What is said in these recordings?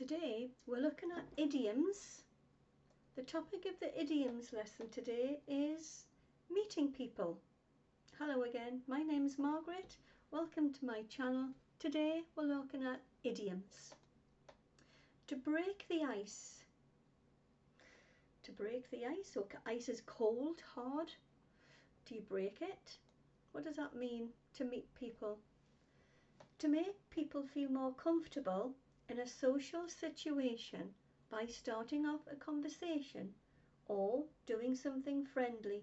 Today we're looking at idioms. The topic of the idioms lesson today is meeting people. Hello again, my name is Margaret. Welcome to my channel. Today we're looking at idioms. To break the ice. To break the ice, so ice is cold, hard. Do you break it? What does that mean to meet people? To make people feel more comfortable in a social situation by starting off a conversation or doing something friendly.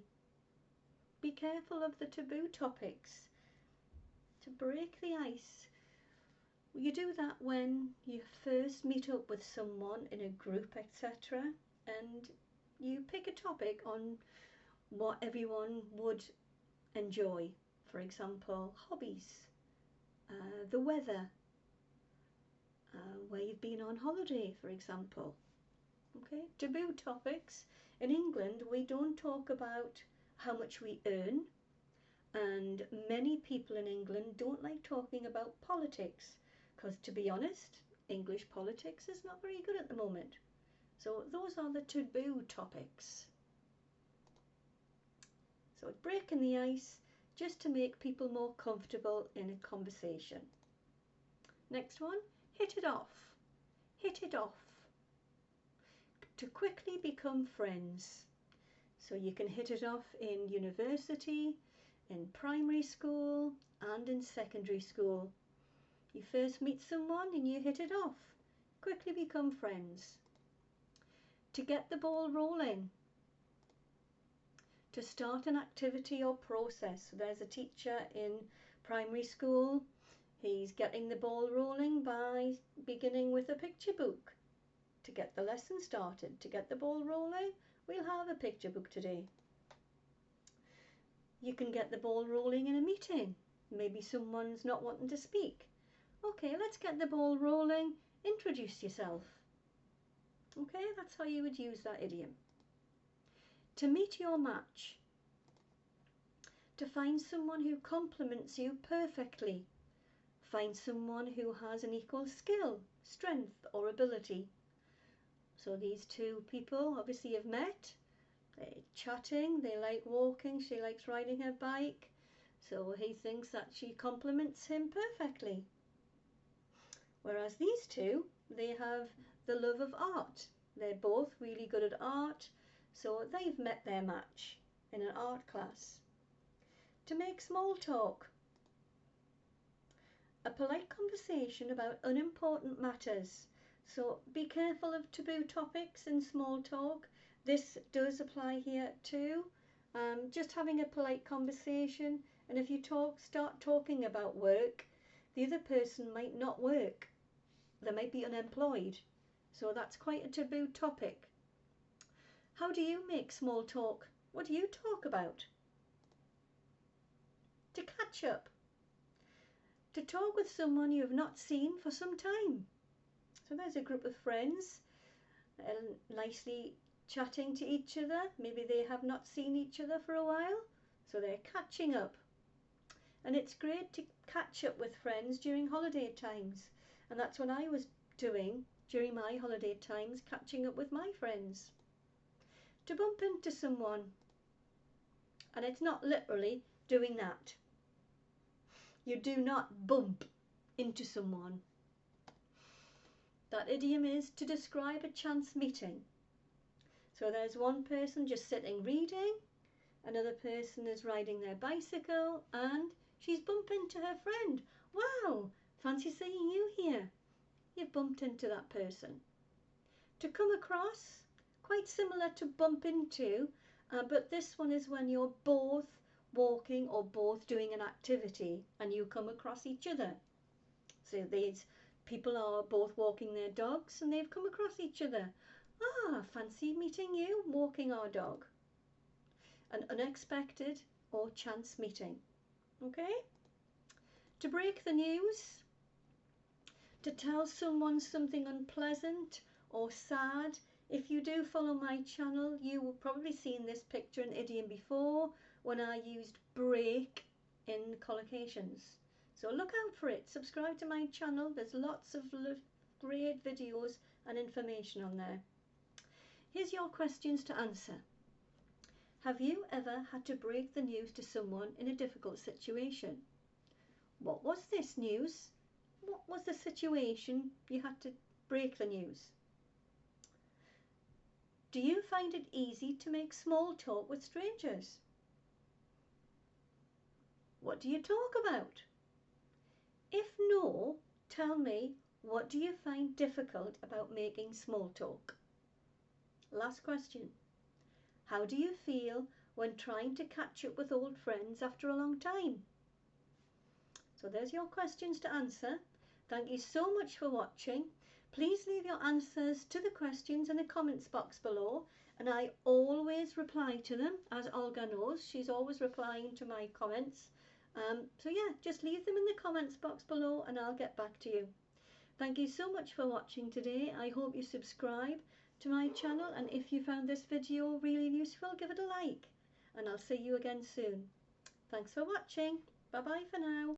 Be careful of the taboo topics. To break the ice, you do that when you first meet up with someone in a group, etc., and you pick a topic on what everyone would enjoy. For example, hobbies, the weather, where you've been on holiday, for example. Okay, taboo topics. In England, we don't talk about how much we earn, and many people in England don't like talking about politics because, to be honest, English politics is not very good at the moment. So those are the taboo topics. So breaking the ice just to make people more comfortable in a conversation. Next one, hit it off. Hit it off. To quickly become friends. So you can hit it off in university, in primary school and in secondary school. You first meet someone and you hit it off. Quickly become friends. To get the ball rolling. To start an activity or process. So there's a teacher in primary school. He's getting the ball rolling by beginning with a picture book. To get the lesson started, to get the ball rolling, we'll have a picture book today. You can get the ball rolling in a meeting. Maybe someone's not wanting to speak. Okay, let's get the ball rolling. Introduce yourself. Okay, that's how you would use that idiom. To meet your match. To find someone who complements you perfectly. Find someone who has an equal skill, strength or ability. So these two people obviously have met, they're chatting, they like walking, she likes riding her bike, so he thinks that she complements him perfectly. Whereas these two, they have the love of art. They're both really good at art, so they've met their match in an art class. To make small talk. A polite conversation about unimportant matters. So be careful of taboo topics in small talk. This does apply here too. Just having a polite conversation, and if you start talking about work, the other person might not work. They might be unemployed. So that's quite a taboo topic. How do you make small talk? What do you talk about? To catch up. To talk with someone you have not seen for some time. So there's a group of friends nicely chatting to each other. Maybe they have not seen each other for a while, so they're catching up. And it's great to catch up with friends during holiday times. And that's what I was doing during my holiday times, catching up with my friends. To bump into someone. And it's not literally doing that. You do not bump into someone. That idiom is to describe a chance meeting. So there's one person just sitting reading, another person is riding their bicycle, and she's bumped into her friend. Wow, fancy seeing you here. You've bumped into that person. To come across, quite similar to bump into, but this one is when you're both walking or both doing an activity and you come across each other. So these people are both walking their dogs and they've come across each other. Ah, fancy meeting you, walking our dog. An unexpected or chance meeting. Okay? To break the news. To tell someone something unpleasant or sad. If you do follow my channel, you will probably seen this picture and idiom before when I used break in collocations. So look out for it. Subscribe to my channel. There's lots of great videos and information on there. Here's your questions to answer. Have you ever had to break the news to someone in a difficult situation? What was this news? What was the situation you had to break the news? Do you find it easy to make small talk with strangers? What do you talk about? If no, tell me, what do you find difficult about making small talk? Last question. How do you feel when trying to catch up with old friends after a long time? So there's your questions to answer. Thank you so much for watching. Please leave your answers to the questions in the comments box below, and I always reply to them, as Olga knows. She's always replying to my comments. So yeah, just leave them in the comments box below and I'll get back to you. Thank you so much for watching today. I hope you subscribe to my channel, and if you found this video really useful, give it a like, and I'll see you again soon. Thanks for watching. Bye bye for now.